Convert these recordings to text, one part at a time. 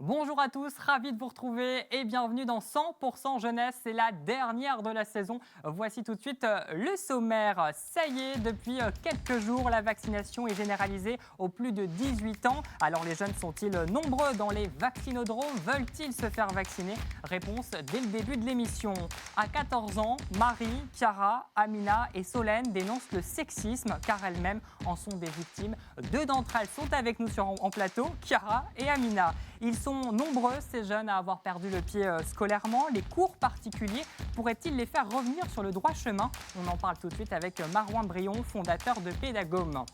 Bonjour à tous, ravi de vous retrouver et bienvenue dans 100% Jeunesse. C'est la dernière de la saison. Voici tout de suite le sommaire. Ça y est, depuis quelques jours, la vaccination est généralisée aux plus de 18 ans. Alors les jeunes sont-ils nombreux dans les vaccinodromes? Veulent-ils se faire vacciner? Réponse dès le début de l'émission. À 14 ans, Marie, Chiara, Amina et Solène dénoncent le sexisme car elles-mêmes en sont des victimes. Deux d'entre elles sont avec nous en plateau, Chiara et Amina. Ils sont nombreux, ces jeunes, à avoir perdu le pied scolairement. Les cours particuliers pourraient-ils les faire revenir sur le droit chemin? On en parle tout de suite avec Marouin Brion, fondateur de Pédagome.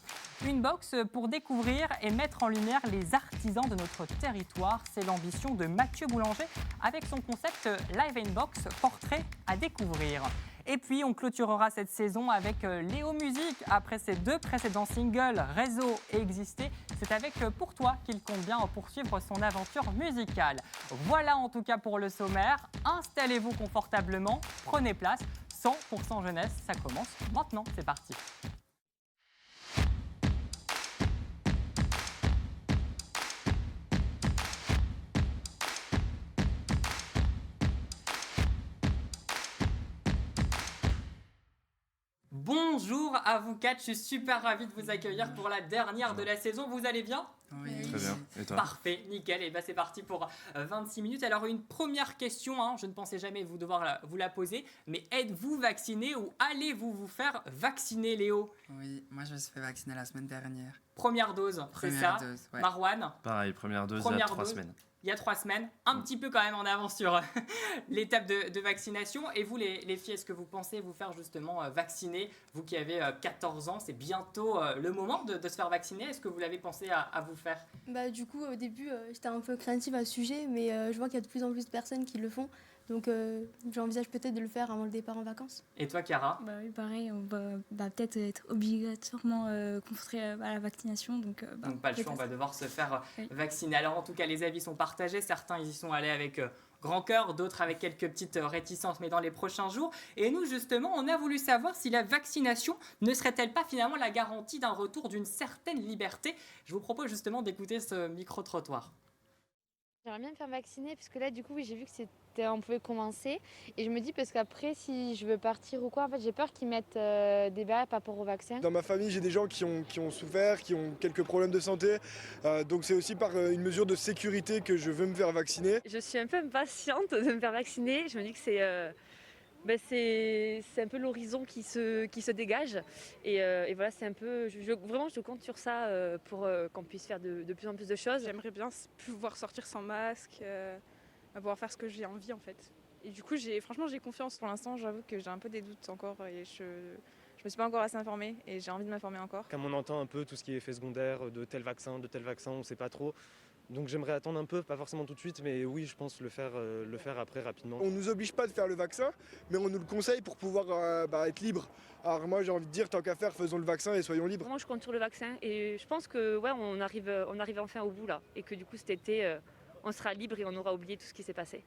Une box pour découvrir et mettre en lumière les artisans de notre territoire. C'est l'ambition de Mathieu Boulanger avec son concept Live in Box, portrait à découvrir. Et puis, on clôturera cette saison avec Léo Musique. Après ses deux précédents singles, Réseau et Exister, c'est avec Pour toi qu'il compte bien poursuivre son aventure musicale. Voilà en tout cas pour le sommaire. Installez-vous confortablement, prenez place. 100% jeunesse, ça commence maintenant. C'est parti. Bonjour à vous quatre, je suis super ravi de vous accueillir pour la dernière de la saison. Vous allez bien? Oui. Très bien. Et toi? Parfait, nickel. Et bien c'est parti pour 26 minutes. Alors une première question, je ne pensais jamais vous devoir vous la poser, mais êtes-vous vacciné ou allez-vous vous faire vacciner, Léo? Oui, moi je me suis fait vacciner la semaine dernière. Première dose, c'est ça? Dose, ouais. Marouane? Pareil, première dose il y a 3 semaines. Il y a 3 semaines, un petit peu quand même en avance sur l'étape de vaccination. Et vous, les filles, est-ce que vous pensez vous faire justement vacciner? Vous qui avez 14 ans, c'est bientôt le moment de se faire vacciner. Est-ce que vous l'avez pensé à vous faire? Du coup, au début, j'étais un peu craintive à ce sujet, mais je vois qu'il y a de plus en plus de personnes qui le font. Donc, j'envisage peut-être de le faire avant le départ en vacances. Et toi, Chiara? Oui, pareil, on va peut-être être obligatoirement confronté à la vaccination. Donc pas le choix, on va devoir se faire vacciner. Alors, en tout cas, les avis sont partagés. Certains, ils y sont allés avec grand cœur, d'autres avec quelques petites réticences, mais dans les prochains jours. Et nous, justement, on a voulu savoir si la vaccination ne serait-elle pas finalement la garantie d'un retour d'une certaine liberté. Je vous propose justement d'écouter ce micro-trottoir. J'aimerais bien me faire vacciner parce que là, du coup, oui, j'ai vu que on pouvait commencer. Et je me dis, parce qu'après, si je veux partir ou quoi, en fait, j'ai peur qu'ils mettent des barrières par rapport au vaccin. Dans ma famille, j'ai des gens qui ont souffert, qui ont quelques problèmes de santé. Donc c'est aussi par une mesure de sécurité que je veux me faire vacciner. Je suis un peu impatiente de me faire vacciner. Je me dis que c'est un peu l'horizon qui se dégage. Et voilà, c'est un peu. Vraiment, je compte sur ça pour qu'on puisse faire de plus en plus de choses. J'aimerais bien pouvoir sortir sans masque, pouvoir faire ce que j'ai envie en fait. Et du coup, franchement, j'ai confiance pour l'instant. J'avoue que j'ai un peu des doutes encore et je me suis pas encore assez informée et j'ai envie de m'informer encore. Comme on entend un peu tout ce qui est effet secondaire de tel vaccin, on ne sait pas trop. Donc j'aimerais attendre un peu, pas forcément tout de suite, mais oui, je pense le faire après rapidement. On ne nous oblige pas de faire le vaccin, mais on nous le conseille pour pouvoir être libre. Alors moi j'ai envie de dire, tant qu'à faire, faisons le vaccin et soyons libres. Moi je compte sur le vaccin et je pense que ouais, on arrive enfin au bout là. Et que du coup cet été, on sera libre et on aura oublié tout ce qui s'est passé.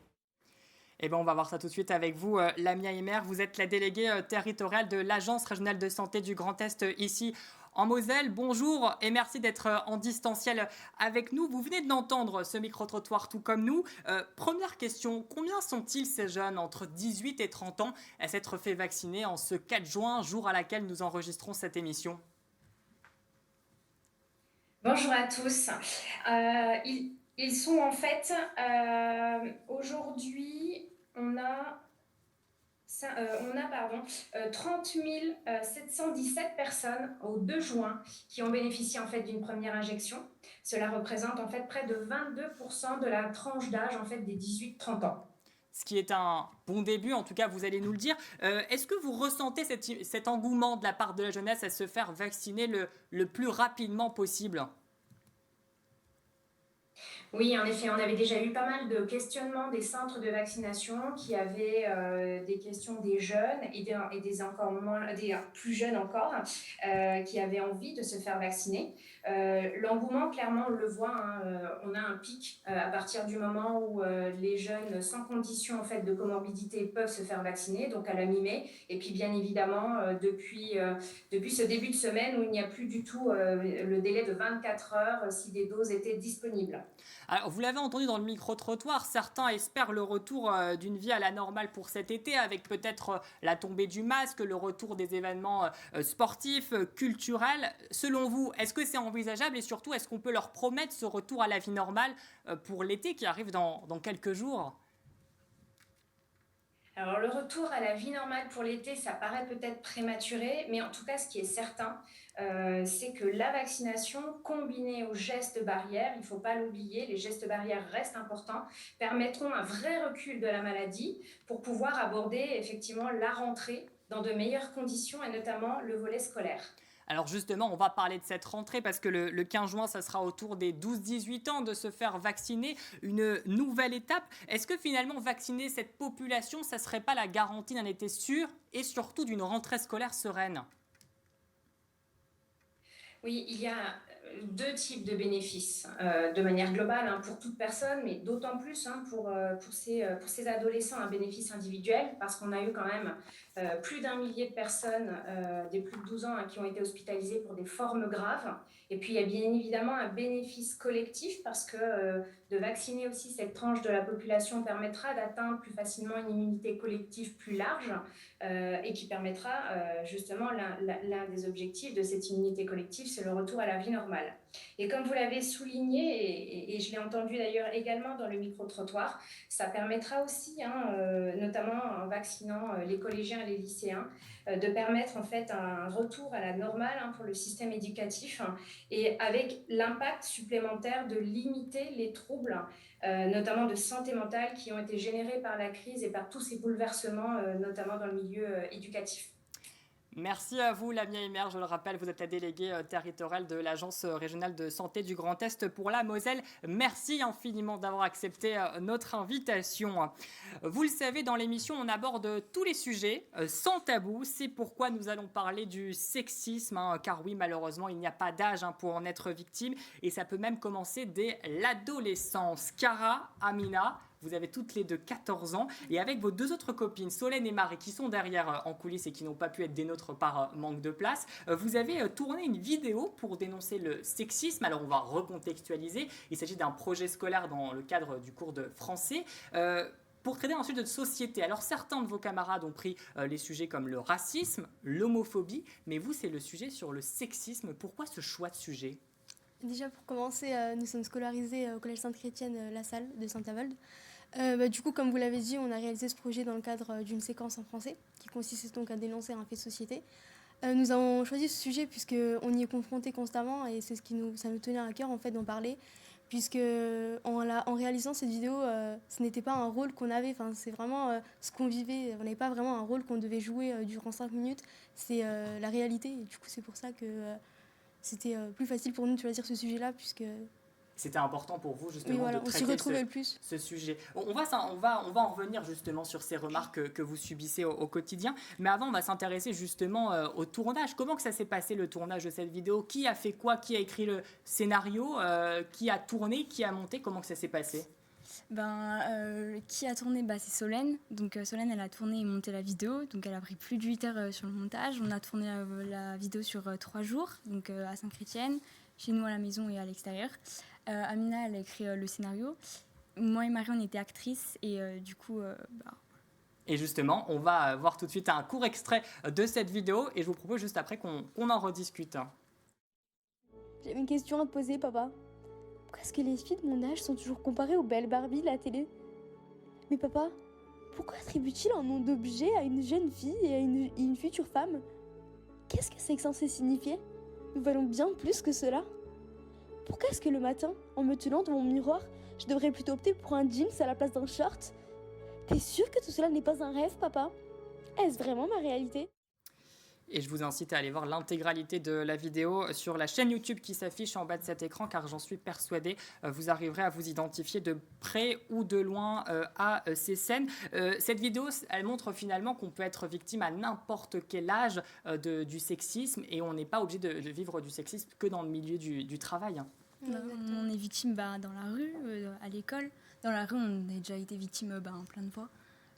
Eh bien, on va voir ça tout de suite avec vous, Lamia Emer. Vous êtes la déléguée territoriale de l'Agence régionale de santé du Grand Est ici en Moselle. Bonjour et merci d'être en distanciel avec nous. Vous venez d'entendre ce micro-trottoir tout comme nous. Première question, combien sont-ils ces jeunes entre 18 et 30 ans à s'être fait vacciner en ce 4 juin, jour à laquelle nous enregistrons cette émission? Bonjour à tous. Ils sont en fait, aujourd'hui, on a 30 717 personnes au 2 juin qui ont bénéficié en fait d'une première injection. Cela représente en fait près de 22% de la tranche d'âge en fait des 18-30 ans. Ce qui est un bon début, en tout cas vous allez nous le dire. Est-ce que vous ressentez cet engouement de la part de la jeunesse à se faire vacciner le plus rapidement possible ? Oui, en effet, on avait déjà eu pas mal de questionnements des centres de vaccination qui avaient des questions des jeunes et des encore moins, des plus jeunes encore, qui avaient envie de se faire vacciner. L'engouement, clairement, on le voit, on a un pic à partir du moment où les jeunes sans condition en fait, de comorbidité peuvent se faire vacciner, donc à la mi-mai. Et puis, bien évidemment, depuis ce début de semaine où il n'y a plus du tout le délai de 24 heures si des doses étaient disponibles. Alors, vous l'avez entendu dans le micro-trottoir, certains espèrent le retour d'une vie à la normale pour cet été, avec peut-être la tombée du masque, le retour des événements sportifs, culturels. Selon vous, est-ce que c'est envisageable et surtout, est-ce qu'on peut leur promettre ce retour à la vie normale pour l'été qui arrive dans quelques jours ? Alors le retour à la vie normale pour l'été, ça paraît peut-être prématuré, mais en tout cas ce qui est certain, c'est que la vaccination combinée aux gestes barrières, il ne faut pas l'oublier, les gestes barrières restent importants, permettront un vrai recul de la maladie pour pouvoir aborder effectivement la rentrée dans de meilleures conditions et notamment le volet scolaire. Alors justement, on va parler de cette rentrée parce que le 15 juin, ça sera au tour des 12-18 ans de se faire vacciner, une nouvelle étape. Est-ce que finalement, vacciner cette population, ça ne serait pas la garantie d'un été sûr et surtout d'une rentrée scolaire sereine ? Oui, il y a deux types de bénéfices de manière globale pour toute personne, mais d'autant plus pour ces adolescents, un bénéfice individuel, parce qu'on a eu quand même plus d'1 millier de personnes des plus de 12 ans qui ont été hospitalisées pour des formes graves. Et puis il y a bien évidemment un bénéfice collectif, parce que de vacciner aussi cette tranche de la population permettra d'atteindre plus facilement une immunité collective plus large et qui permettra justement l'un des objectifs de cette immunité collective, c'est le retour à la vie normale. Et comme vous l'avez souligné, et je l'ai entendu d'ailleurs également dans le micro-trottoir, ça permettra aussi, notamment en vaccinant les collégiens et les lycéens, de permettre en fait un retour à la normale pour le système éducatif et avec l'impact supplémentaire de limiter les troubles, notamment de santé mentale qui ont été générés par la crise et par tous ces bouleversements, notamment dans le milieu éducatif. Merci à vous, Lamia Emer. Je le rappelle, vous êtes la déléguée territoriale de l'Agence régionale de santé du Grand Est pour la Moselle. Merci infiniment d'avoir accepté notre invitation. Vous le savez, dans l'émission, on aborde tous les sujets sans tabou. C'est pourquoi nous allons parler du sexisme, car oui, malheureusement, il n'y a pas d'âge pour en être victime. Et ça peut même commencer dès l'adolescence. Cara, Amina, vous avez toutes les deux 14 ans et avec vos deux autres copines, Solène et Marie, qui sont derrière en coulisses et qui n'ont pas pu être des nôtres par manque de place, vous avez tourné une vidéo pour dénoncer le sexisme. Alors on va recontextualiser. Il s'agit d'un projet scolaire dans le cadre du cours de français. Pour traiter un sujet de société. Alors certains de vos camarades ont pris les sujets comme le racisme, l'homophobie, mais vous c'est le sujet sur le sexisme. Pourquoi ce choix de sujet ? Déjà pour commencer, nous sommes scolarisés au collège Sainte-Chrétienne La Salle de Saint-Avold. Du coup, comme vous l'avez dit, on a réalisé ce projet dans le cadre d'une séquence en français qui consistait donc à dénoncer un fait de société. Nous avons choisi ce sujet puisqu'on y est confronté constamment et c'est ça nous tenait à cœur en fait d'en parler, puisque en réalisant cette vidéo, ce n'était pas un rôle qu'on avait, c'est vraiment ce qu'on vivait. On n'avait pas vraiment un rôle qu'on devait jouer durant 5 minutes, c'est la réalité. Et du coup, c'est pour ça que c'était plus facile pour nous de choisir ce sujet-là, puisque c'était important pour vous justement oui, voilà, de traiter ce sujet. On va en revenir justement sur ces remarques que vous subissez au quotidien. Mais avant, on va s'intéresser justement au tournage. Comment que ça s'est passé le tournage de cette vidéo ? Qui a fait quoi ? Qui a écrit le scénario ? Qui a tourné ? Qui a monté ? Comment que ça s'est passé ? Qui a tourné ? C'est Solène. Donc Solène, elle a tourné et monté la vidéo. Donc elle a pris plus de 8 heures sur le montage. On a tourné la vidéo sur 3 jours, donc à Sainte-Chrétienne, chez nous à la maison et à l'extérieur. Amina, elle a écrit le scénario. Moi et Marie, on était actrices et du coup... Et justement, on va voir tout de suite un court extrait de cette vidéo et je vous propose juste après qu'on en rediscute. J'avais une question à te poser, papa. Pourquoi est-ce que les filles de mon âge sont toujours comparées aux belles Barbie de la télé ? Mais papa, pourquoi attribue-t-il un nom d'objet à une jeune fille et à une future femme ? Qu'est-ce que c'est censé signifier ? Nous valons bien plus que cela. Pourquoi est-ce que le matin, en me tenant devant mon miroir, je devrais plutôt opter pour un jeans à la place d'un short ? T'es sûr que tout cela n'est pas un rêve, papa ? Est-ce vraiment ma réalité ? Et je vous incite à aller voir l'intégralité de la vidéo sur la chaîne YouTube qui s'affiche en bas de cet écran, car j'en suis persuadée, vous arriverez à vous identifier de près ou de loin à ces scènes. Cette vidéo, elle montre finalement qu'on peut être victime à n'importe quel âge du sexisme et on n'est pas obligé de vivre du sexisme que dans le milieu du travail. On est victime dans la rue, à l'école. Dans la rue, on a déjà été victime plein de fois.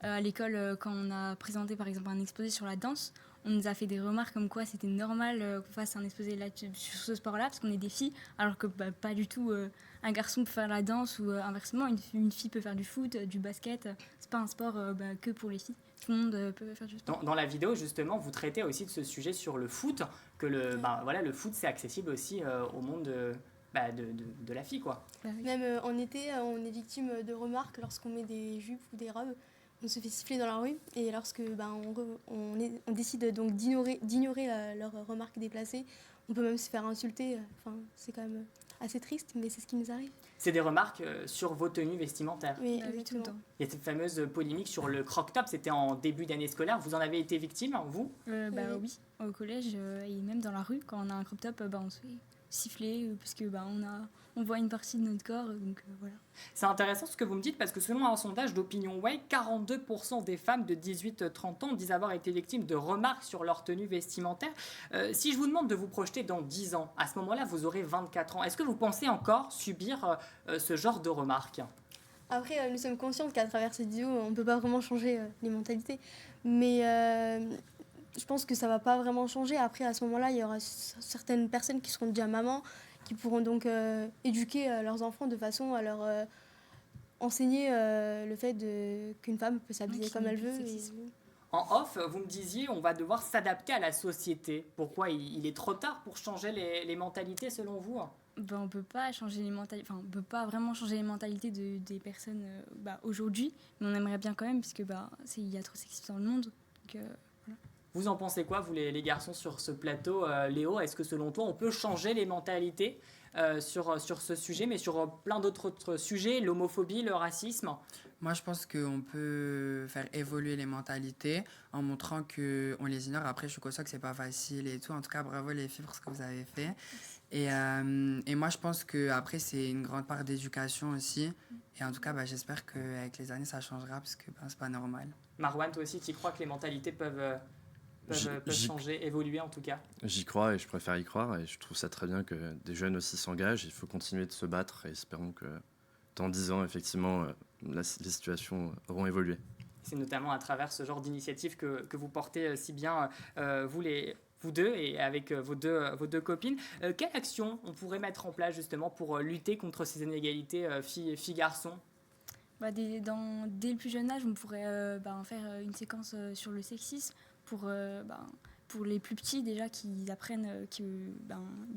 À l'école, quand on a présenté par exemple un exposé sur la danse, on nous a fait des remarques comme quoi c'était normal qu'on fasse un exposé sur ce sport-là parce qu'on est des filles, alors que pas du tout. Un garçon peut faire la danse ou inversement, une fille peut faire du foot, du basket. C'est pas un sport que pour les filles. Tout le monde peut faire du sport. Dans la vidéo, justement, vous traitez aussi de ce sujet sur le foot, que le foot, c'est accessible aussi au monde de la fille, quoi. Même en été, on est victime de remarques lorsqu'on met des jupes ou des robes. On se fait siffler dans la rue et lorsque on décide donc d'ignorer leurs remarques déplacées, on peut même se faire insulter. C'est quand même assez triste, mais c'est ce qui nous arrive. C'est des remarques sur vos tenues vestimentaires. Oui, exactement. Il y a cette fameuse polémique sur le croc-top, c'était en début d'année scolaire. Vous en avez été victime, vous ? Oui, au collège et même dans la rue, quand on a un crop-top, on se fait siffler parce que on voit une partie de notre corps, donc voilà. C'est intéressant ce que vous me dites parce que selon un sondage d'Opinion Way, 42% des femmes de 18-30 ans disent avoir été victimes de remarques sur leur tenue vestimentaire. Si je vous demande de vous projeter dans 10 ans, à ce moment-là, vous aurez 24 ans. Est-ce que vous pensez encore subir ce genre de remarques ? Après, nous sommes conscients qu'à travers cette vidéo, on ne peut pas vraiment changer les mentalités. Mais je pense que ça ne va pas vraiment changer. Après, à ce moment-là, il y aura certaines personnes qui seront déjà mamans, qui pourront donc éduquer leurs enfants de façon à leur enseigner le fait qu'une femme peut s'habiller comme elle veut. En off, vous me disiez, on va devoir s'adapter à la société. Pourquoi il est trop tard pour changer les mentalités selon vous ? On peut pas changer les mentalités. On peut pas vraiment changer les mentalités des personnes aujourd'hui, mais on aimerait bien quand même, puisque il y a trop de sexisme dans le monde. Donc, voilà. Vous en pensez quoi, vous les garçons, sur ce plateau, Léo ? Est-ce que selon toi, on peut changer les mentalités sur ce sujet, mais sur plein d'autres sujets, l'homophobie, le racisme ? Moi, je pense qu'on peut faire évoluer les mentalités en montrant qu'on les ignore. Après, je suis conscient que c'est pas facile et tout. En tout cas, bravo les filles pour ce que vous avez fait. Et moi, je pense qu'après, c'est une grande part d'éducation aussi. Et en tout cas, j'espère qu'avec les années, ça changera parce que c'est pas normal. Marouane, toi aussi, tu crois que les mentalités peuvent changer, évoluer en tout cas ? J'y crois et je préfère y croire et je trouve ça très bien que des jeunes aussi s'engagent. Il faut continuer de se battre et espérons que dans 10 ans, effectivement, les situations auront évolué. C'est notamment à travers ce genre d'initiative que vous portez si bien, vous deux, et avec vos deux copines. Quelle action on pourrait mettre en place justement pour lutter contre ces inégalités filles-garçons ? Dès le plus jeune âge, on pourrait faire une séquence sur le sexisme pour les plus petits déjà, qu'ils apprennent qu'il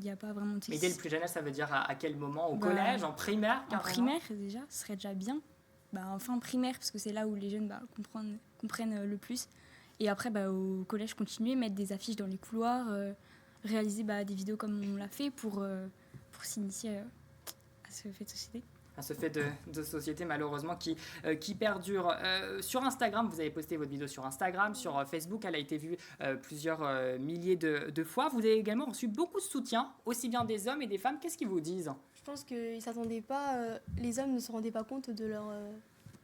n'y a pas vraiment de sexisme. Mais dès le plus jeune âge, ça veut dire à quel moment ? Au collège, en primaire ? En primaire déjà, ce serait déjà bien. En fin primaire, parce que c'est là où les jeunes comprennent le plus. Et après, au collège, continuer, mettre des affiches dans les couloirs, réaliser des vidéos comme on l'a fait pour s'initier à ce fait de société. À ce fait de société malheureusement qui perdure. Sur Instagram, vous avez posté votre vidéo sur Instagram, sur Facebook, elle a été vue plusieurs milliers de fois. Vous avez également reçu beaucoup de soutien, aussi bien des hommes et des femmes. Qu'est-ce qu'ils vous disent ? Je pense qu'ils ne s'attendaient pas, les hommes ne se rendaient pas compte de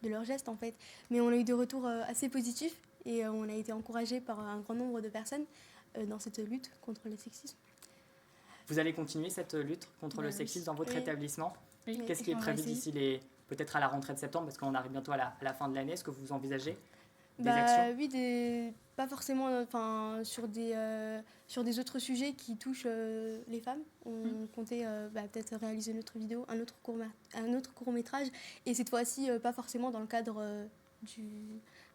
leur geste en fait. Mais on a eu des retours assez positifs et on a été encouragés par un grand nombre de personnes dans cette lutte contre le sexisme. Vous allez continuer cette lutte contre le sexisme dans votre établissement ? Oui. Qu'est-ce qui est prévu d'ici peut-être à la rentrée de septembre, parce qu'on arrive bientôt à la fin de l'année. Est-ce que vous envisagez des actions ? Oui, pas forcément sur des autres sujets qui touchent les femmes. On comptait peut-être réaliser une autre vidéo, un autre court-métrage, et cette fois-ci, pas forcément dans le cadre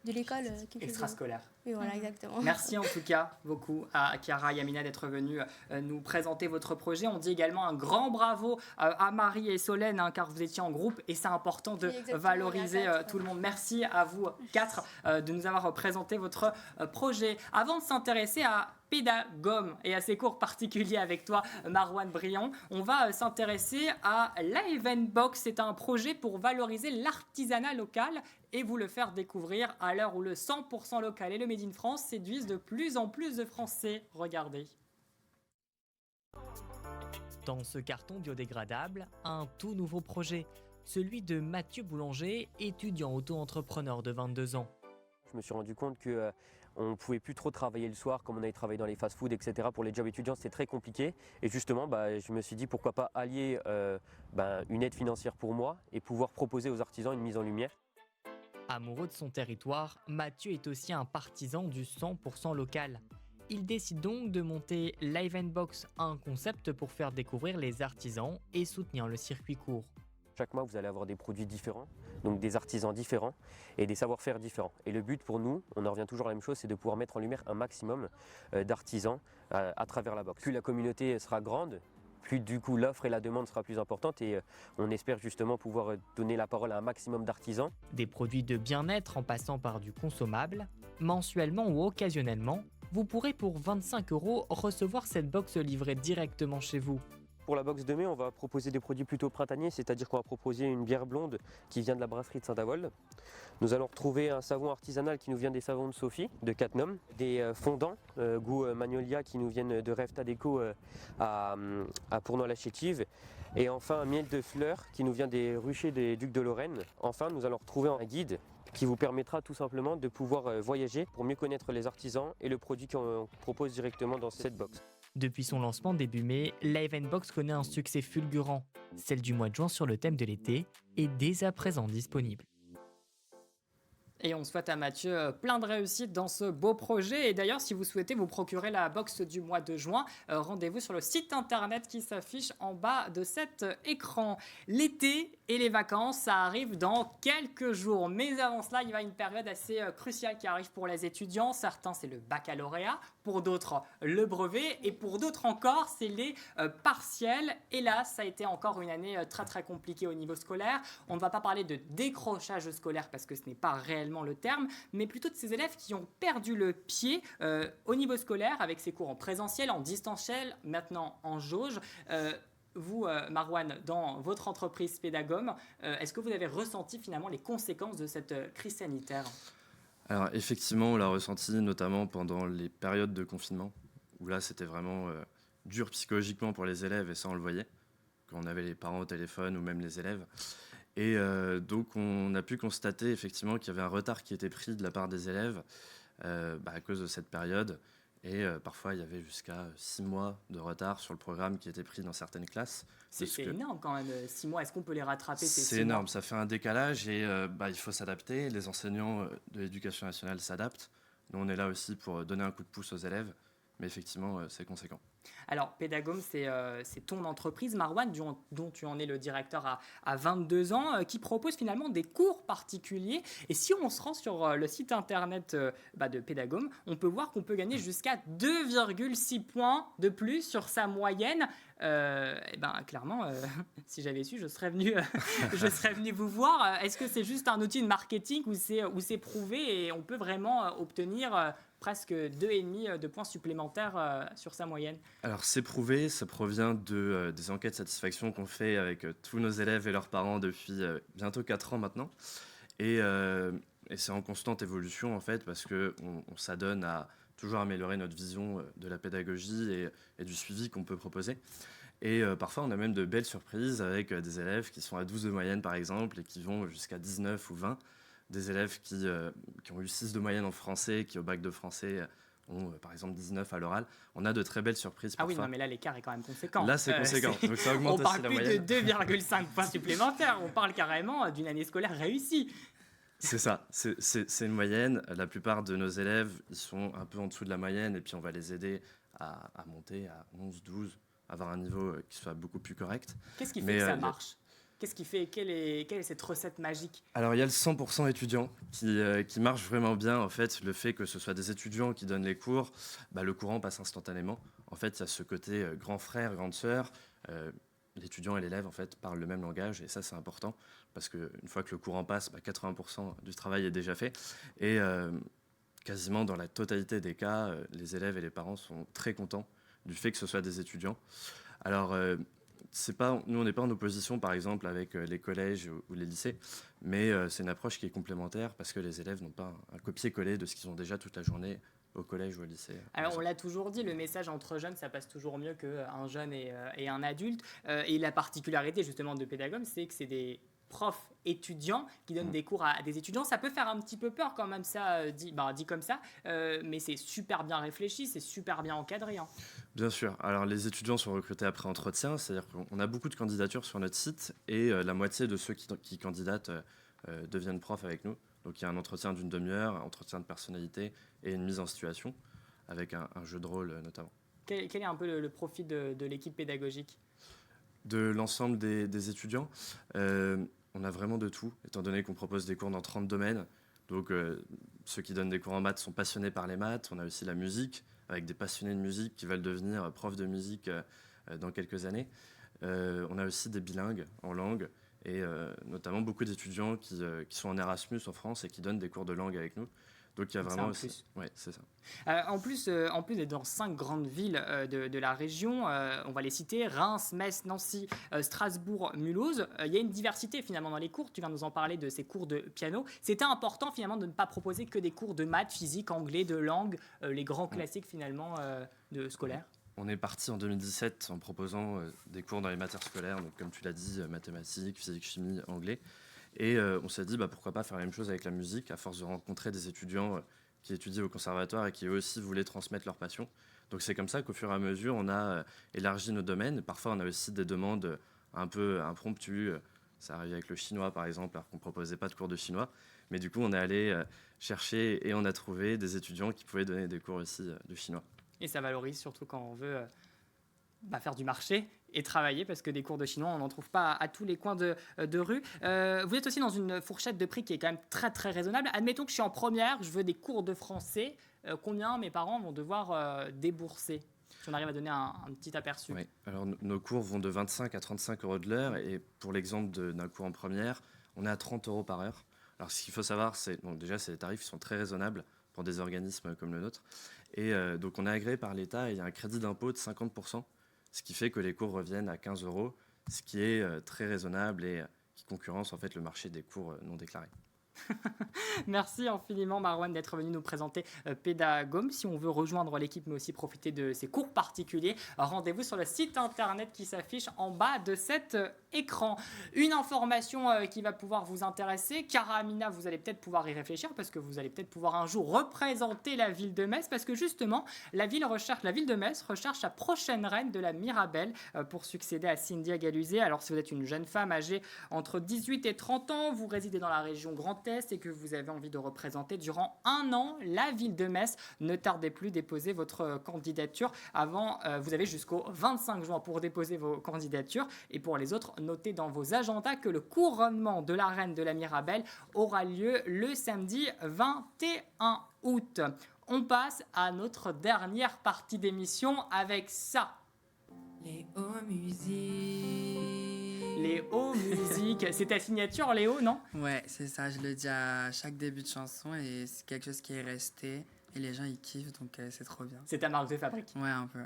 de l'école. Extrascolaire. Oui, voilà, exactement. Merci en tout cas beaucoup à Chiara et Yamina d'être venues nous présenter votre projet. On dit également un grand bravo à Marie et Solène, car vous étiez en groupe et c'est important de valoriser tout le monde. Merci à vous quatre de nous avoir présenté votre projet. Avant de s'intéresser à Pédagome et à ses cours particuliers avec toi, Marouane Briand, on va s'intéresser à l'Event Box. C'est un projet pour valoriser l'artisanat local et vous le faire découvrir à l'heure où le 100% local et le Made in France séduisent de plus en plus de Français. Regardez. Dans ce carton biodégradable, un tout nouveau projet, celui de Mathieu Boulanger, étudiant auto-entrepreneur de 22 ans. Je me suis rendu compte que on ne pouvait plus trop travailler le soir comme on avait travaillé dans les fast-food, etc. Pour les jobs étudiants, c'était très compliqué. Et justement, je me suis dit pourquoi pas allier une aide financière pour moi et pouvoir proposer aux artisans une mise en lumière. Amoureux de son territoire, Mathieu est aussi un partisan du 100% local. Il décide donc de monter Live Box, un concept pour faire découvrir les artisans et soutenir le circuit court. Chaque mois, vous allez avoir des produits différents, donc des artisans différents et des savoir-faire différents. Et le but pour nous, on en revient toujours à la même chose, c'est de pouvoir mettre en lumière un maximum d'artisans à travers la box. Plus la communauté sera grande, plus du coup l'offre et la demande sera plus importante et on espère justement pouvoir donner la parole à un maximum d'artisans. Des produits de bien-être en passant par du consommable, mensuellement ou occasionnellement, vous pourrez pour 25 € recevoir cette box livrée directement chez vous. Pour la box de mai, on va proposer des produits plutôt printaniers, c'est-à-dire qu'on va proposer une bière blonde qui vient de la brasserie de Saint-Avold. Nous allons retrouver un savon artisanal qui nous vient des savons de Sophie, de Catnum, des fondants goût Magnolia qui nous viennent de Revta Déco à Pournois-la-Chétive, et enfin un miel de fleurs qui nous vient des ruchers des Ducs de Lorraine. Enfin, nous allons retrouver un guide qui vous permettra tout simplement de pouvoir voyager pour mieux connaître les artisans et le produit qu'on propose directement dans cette box. Depuis son lancement début mai, Live Box connaît un succès fulgurant. Celle du mois de juin sur le thème de l'été est dès à présent disponible. Et on souhaite à Mathieu plein de réussite dans ce beau projet. Et d'ailleurs, si vous souhaitez vous procurer la box du mois de juin, rendez-vous sur le site internet qui s'affiche en bas de cet écran. L'été et les vacances, ça arrive dans quelques jours. Mais avant cela, il y a une période assez cruciale qui arrive pour les étudiants. Certains, c'est le baccalauréat. Pour d'autres, le brevet. Et pour d'autres encore, c'est les partiels. Hélas, ça a été encore une année très très compliquée au niveau scolaire. On ne va pas parler de décrochage scolaire parce que ce n'est pas réellement le terme, mais plutôt de ces élèves qui ont perdu le pied au niveau scolaire avec ces cours en présentiel, en distanciel, maintenant en jauge. Vous, Marouane, dans votre entreprise Pédagome, est-ce que vous avez ressenti finalement les conséquences de cette crise sanitaire ? Alors effectivement, on l'a ressenti notamment pendant les périodes de confinement, où là c'était vraiment dur psychologiquement pour les élèves, et ça on le voyait, quand on avait les parents au téléphone ou même les élèves. Et donc on a pu constater effectivement qu'il y avait un retard qui était pris de la part des élèves à cause de cette période. Et parfois, il y avait jusqu'à 6 mois de retard sur le programme qui était pris dans certaines classes. C'est énorme quand même, 6 mois. Est-ce qu'on peut les rattraper ces 6 C'est mois ? énorme, ça fait un décalage et il faut s'adapter. Les enseignants de l'éducation nationale s'adaptent. Nous, on est là aussi pour donner un coup de pouce aux élèves. Mais effectivement, c'est conséquent. Alors, Pédagome, c'est ton entreprise, Marouane, dont tu en es le directeur à 22 ans, qui propose finalement des cours particuliers. Et si on se rend sur le site internet de Pédagome, on peut voir qu'on peut gagner jusqu'à 2,6 points de plus sur sa moyenne. Clairement, si j'avais su, je serais venu vous voir. Est-ce que c'est juste un outil de marketing ou c'est prouvé et on peut vraiment obtenir presque 2,5 de points supplémentaires sur sa moyenne? Alors c'est prouvé, ça provient des enquêtes de satisfaction qu'on fait avec tous nos élèves et leurs parents depuis bientôt 4 ans maintenant. Et c'est en constante évolution en fait, parce qu'on s'adonne à toujours améliorer notre vision de la pédagogie et du suivi qu'on peut proposer. Et parfois, on a même de belles surprises avec des élèves qui sont à 12 de moyenne, par exemple, et qui vont jusqu'à 19 ou 20. Des élèves qui ont eu 6 de moyenne en français, qui au bac de français ont, par exemple, 19 à l'oral. On a de très belles surprises parfois. Ah oui, non, mais là, l'écart est quand même conséquent. Là, c'est conséquent. Donc, ça augmente on parle aussi la plus moyenne. de 2,5 points supplémentaires. On parle carrément d'une année scolaire réussie. C'est ça, c'est une moyenne. La plupart de nos élèves, ils sont un peu en dessous de la moyenne, et puis on va les aider à monter à 11, 12, avoir un niveau qui soit beaucoup plus correct. Qu'est-ce qui fait que ça marche ? Qu'est-ce qui fait, quelle est cette recette magique ? Alors il y a le 100% étudiants qui marche vraiment bien. En fait, le fait que ce soit des étudiants qui donnent les cours, le courant passe instantanément. En fait, il y a ce côté grand frère, grande sœur. L'étudiant et l'élève en fait parlent le même langage, et ça c'est important parce qu'une fois que le courant passe, 80% du travail est déjà fait. Et quasiment dans la totalité des cas, les élèves et les parents sont très contents du fait que ce soit des étudiants. Alors, nous, on n'est pas en opposition, par exemple, avec les collèges ou les lycées, mais c'est une approche qui est complémentaire parce que les élèves n'ont pas un copier-coller de ce qu'ils ont déjà toute la journée au collège ou au lycée. Alors, on l'a toujours dit, le message entre jeunes, ça passe toujours mieux qu'un jeune et un adulte. Et la particularité, justement, de Pédagome, c'est que c'est des profs étudiants qui donnent des cours à des étudiants. Ça peut faire un petit peu peur quand même, ça, dit comme ça, mais c'est super bien réfléchi, c'est super bien encadré. Hein. Bien sûr. Alors, les étudiants sont recrutés après entretien, c'est-à-dire qu'on a beaucoup de candidatures sur notre site, et la moitié de ceux qui candidatent deviennent profs avec nous. Donc, il y a un entretien d'une demi-heure, un entretien de personnalité et une mise en situation. avec un jeu de rôle notamment. Quel est un peu le profil de l'équipe pédagogique? De l'ensemble des étudiants, on a vraiment de tout, étant donné qu'on propose des cours dans 30 domaines. Donc ceux qui donnent des cours en maths sont passionnés par les maths. On a aussi la musique, avec des passionnés de musique qui veulent devenir profs de musique dans quelques années. On a aussi des bilingues en langue, et notamment beaucoup d'étudiants qui sont en Erasmus en France et qui donnent des cours de langue avec nous. Donc il y a vraiment aussi... Ouais, c'est ça. En plus d'être dans 5 grandes villes de la région, on va les citer, Reims, Metz, Nancy, Strasbourg, Mulhouse. Il y a une diversité finalement dans les cours. Tu viens de nous en parler de ces cours de piano. C'était important finalement de ne pas proposer que des cours de maths, physique, anglais, de langue, les grands classiques finalement de scolaires. On est parti en 2017 en proposant des cours dans les matières scolaires, donc comme tu l'as dit, mathématiques, physique, chimie, anglais. Et on s'est dit pourquoi pas faire la même chose avec la musique, à force de rencontrer des étudiants qui étudient au conservatoire et qui eux aussi voulaient transmettre leur passion. Donc c'est comme ça qu'au fur et à mesure, on a élargi nos domaines. Parfois, on a aussi des demandes un peu impromptues. Ça arrive avec le chinois, par exemple, alors qu'on ne proposait pas de cours de chinois. Mais du coup, on est allé chercher et on a trouvé des étudiants qui pouvaient donner des cours aussi de chinois. Et ça valorise surtout quand on veut faire du marché et travailler, parce que des cours de chinois, on n'en trouve pas à tous les coins de rue. Vous êtes aussi dans une fourchette de prix qui est quand même très, très raisonnable. Admettons que je suis en première, je veux des cours de français. Combien mes parents vont devoir débourser? Si on arrive à donner un petit aperçu. Oui. Alors, nos cours vont de 25 à 35 euros de l'heure. Et pour l'exemple d'un cours en première, on est à 30 euros par heure. Alors, ce qu'il faut savoir, déjà, c'est des tarifs qui sont très raisonnables pour des organismes comme le nôtre. Et donc, on est agréé par l'État et il y a un crédit d'impôt de 50%. Ce qui fait que les cours reviennent à 15 euros, ce qui est très raisonnable et qui concurrence en fait le marché des cours non déclarés. Merci infiniment Marwan d'être venu nous présenter Pédagome. Si on veut rejoindre l'équipe mais aussi profiter de ces cours particuliers, rendez-vous sur le site internet qui s'affiche en bas de cet écran. Une information qui va pouvoir vous intéresser, Cara Amina, vous allez peut-être pouvoir y réfléchir parce que vous allez peut-être pouvoir un jour représenter la ville de Metz, parce que justement la ville de Metz recherche la prochaine reine de la Mirabelle pour succéder à Cynthia Galuzé. Alors si vous êtes une jeune femme âgée entre 18 et 30 ans, vous résidez dans la région Grand Est et que vous avez envie de représenter durant 1 an la ville de Metz, ne tardez plus, déposez votre candidature vous avez jusqu'au 25 juin pour déposer vos candidatures, et pour les autres, notez dans vos agendas que le couronnement de la reine de la Mirabelle aura lieu le samedi 21 août. On passe à notre dernière partie d'émission avec ça. Léo Musique. Léo Musique, c'est ta signature Léo, non? Ouais, c'est ça, je le dis à chaque début de chanson et c'est quelque chose qui est resté et les gens ils kiffent, donc c'est trop bien. C'est ta marque de fabrique? Ouais, un peu.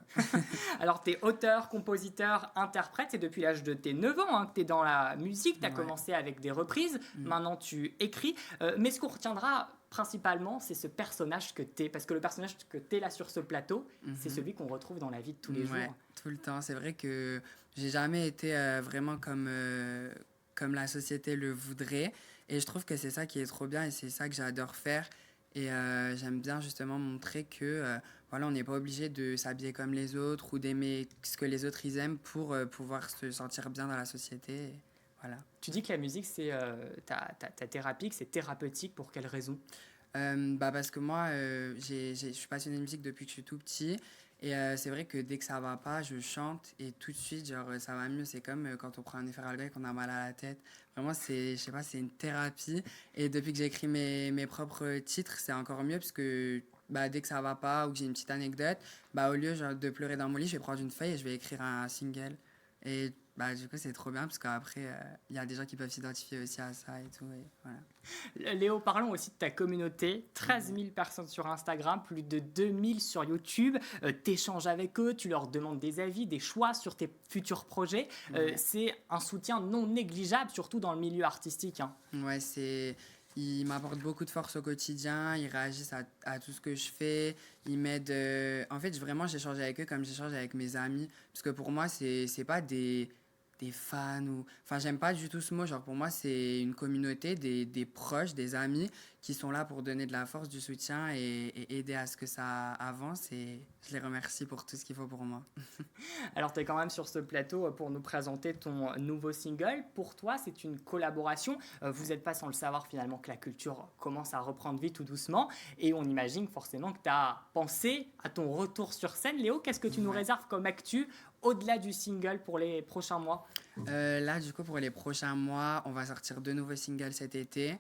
Alors t'es auteur, compositeur, interprète, c'est depuis l'âge de tes 9 ans que t'es dans la musique, t'as commencé avec des reprises, maintenant tu écris, mais ce qu'on retiendra principalement, c'est ce personnage que t'es, parce que le personnage que t'es là sur ce plateau, c'est celui qu'on retrouve dans la vie de tous les jours. Tout le temps. C'est vrai que j'ai jamais été vraiment comme la société le voudrait, et je trouve que c'est ça qui est trop bien et c'est ça que j'adore faire. Et j'aime bien justement montrer que on n'est pas obligé de s'habiller comme les autres ou d'aimer ce que les autres ils aiment pour pouvoir se sentir bien dans la société. Et voilà. Tu dis que la musique, c'est ta thérapie, que c'est thérapeutique. Pour quelle raison? Parce que moi, je suis passionnée de musique depuis que je suis tout petit. Et c'est vrai que dès que ça va pas, je chante et tout de suite, ça va mieux. C'est comme quand on prend un efferalgan et qu'on a mal à la tête. Vraiment, c'est une thérapie. Et depuis que j'ai écrit mes propres titres, c'est encore mieux parce que dès que ça va pas ou que j'ai une petite anecdote, au lieu de pleurer dans mon lit, je vais prendre une feuille et je vais écrire un single. Et du coup, c'est trop bien parce qu'après, il y a des gens qui peuvent s'identifier aussi à ça et tout. Et voilà. Léo, parlons aussi de ta communauté. 13 000 personnes sur Instagram, plus de 2000 sur YouTube. T'échanges avec eux, tu leur demandes des avis, des choix sur tes futurs projets. C'est un soutien non négligeable, surtout dans le milieu artistique. Ouais, ils m'apportent beaucoup de force au quotidien, ils réagissent à tout ce que je fais, ils m'aident. En fait, vraiment, j'échange avec eux comme j'échange avec mes amis. Parce que pour moi, c'est pas des fans ou... Enfin, j'aime pas du tout ce mot. Genre, pour moi, c'est une communauté, des proches, des amis qui sont là pour donner de la force, du soutien et aider à ce que ça avance. Et je les remercie pour tout ce qu'il faut pour moi. Alors, tu es quand même sur ce plateau pour nous présenter ton nouveau single. Pour toi, c'est une collaboration. Vous n'êtes pas sans le savoir finalement que la culture commence à reprendre vie tout doucement. Et on imagine forcément que tu as pensé à ton retour sur scène. Léo, qu'est-ce que tu nous réserves comme actu au-delà du single pour les prochains mois? Là, du coup, pour les prochains mois, on va sortir 2 nouveaux singles cet été.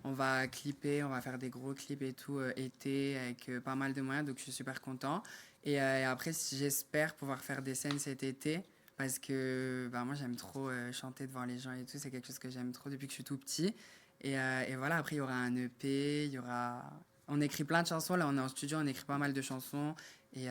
On va clipper, on va faire des gros clips et tout été avec pas mal de moyens, donc je suis super content. Et après, j'espère pouvoir faire des scènes cet été parce que moi, j'aime trop chanter devant les gens et tout. C'est quelque chose que j'aime trop depuis que je suis tout petit. Et voilà, après, il y aura un EP, il y aura... On écrit plein de chansons, là on est en studio, on écrit pas mal de chansons et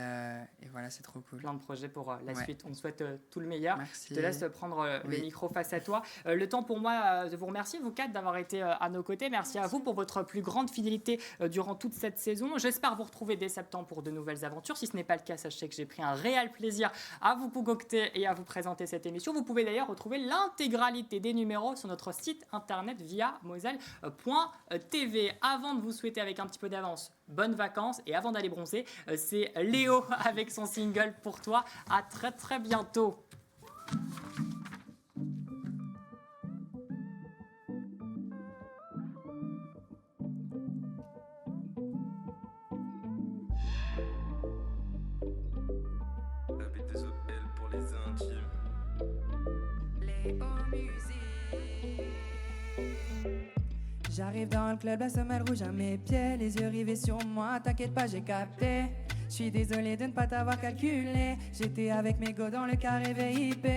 voilà, c'est trop cool. Plein de projets pour la suite, on te souhaite tout le meilleur. Merci. Je te laisse prendre le micro face à toi. Le temps pour moi de vous remercier, vous 4, d'avoir été à nos côtés. Merci à vous pour votre plus grande fidélité durant toute cette saison. J'espère vous retrouver dès septembre pour de nouvelles aventures. Si ce n'est pas le cas, sachez que j'ai pris un réel plaisir à vous concocter et à vous présenter cette émission. Vous pouvez d'ailleurs retrouver l'intégralité des numéros sur notre site internet via moselle.tv. Avant de vous souhaiter avec un petit peu d'avance bonnes vacances et avant d'aller bronzer, c'est Léo avec son single Pour toi. À très très bientôt. Pour les intimes. J'arrive dans le club, la semelle rouge à mes pieds, les yeux rivés sur moi, t'inquiète pas, j'ai capté. Je suis désolé de ne pas t'avoir calculé. J'étais avec mes go dans le carré VIP.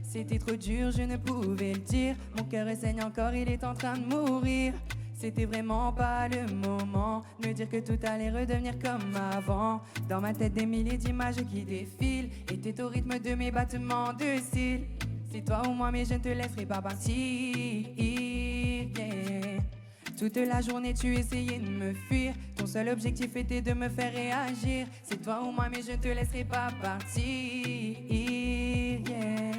C'était trop dur, je ne pouvais le dire. Mon cœur saigne encore, il est en train de mourir. C'était vraiment pas le moment. Me dire que tout allait redevenir comme avant. Dans ma tête des milliers d'images qui défilent. Et t'es au rythme de mes battements de cils. C'est toi ou moi mais je ne te laisserai pas partir, yeah. Toute la journée tu essayais de me fuir. Ton seul objectif était de me faire réagir. C'est toi ou moi mais je ne te laisserai pas partir, yeah.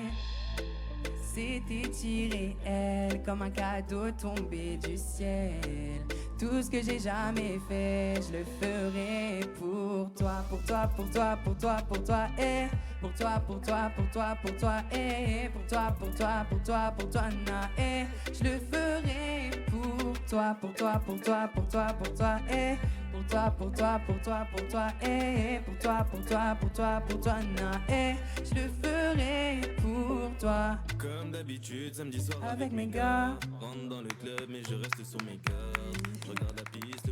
C'était irréel comme un cadeau tombé du ciel. Tout ce que j'ai jamais fait, je le ferai pour toi, pour toi, pour toi, pour toi, pour toi, et pour toi, pour toi, pour toi, pour toi, et pour toi, pour toi, pour toi, pour toi, na, et je le ferai pour toi, pour toi, pour toi, pour toi, pour toi, et pour toi, pour toi, pour toi, pour toi, et pour toi, pour toi, pour toi, pour toi, na, et je le ferai pour toi. Comme d'habitude, samedi soir avec mes gars. Rentre dans le club, mais je reste sur mes gardes. Je regarde la piste.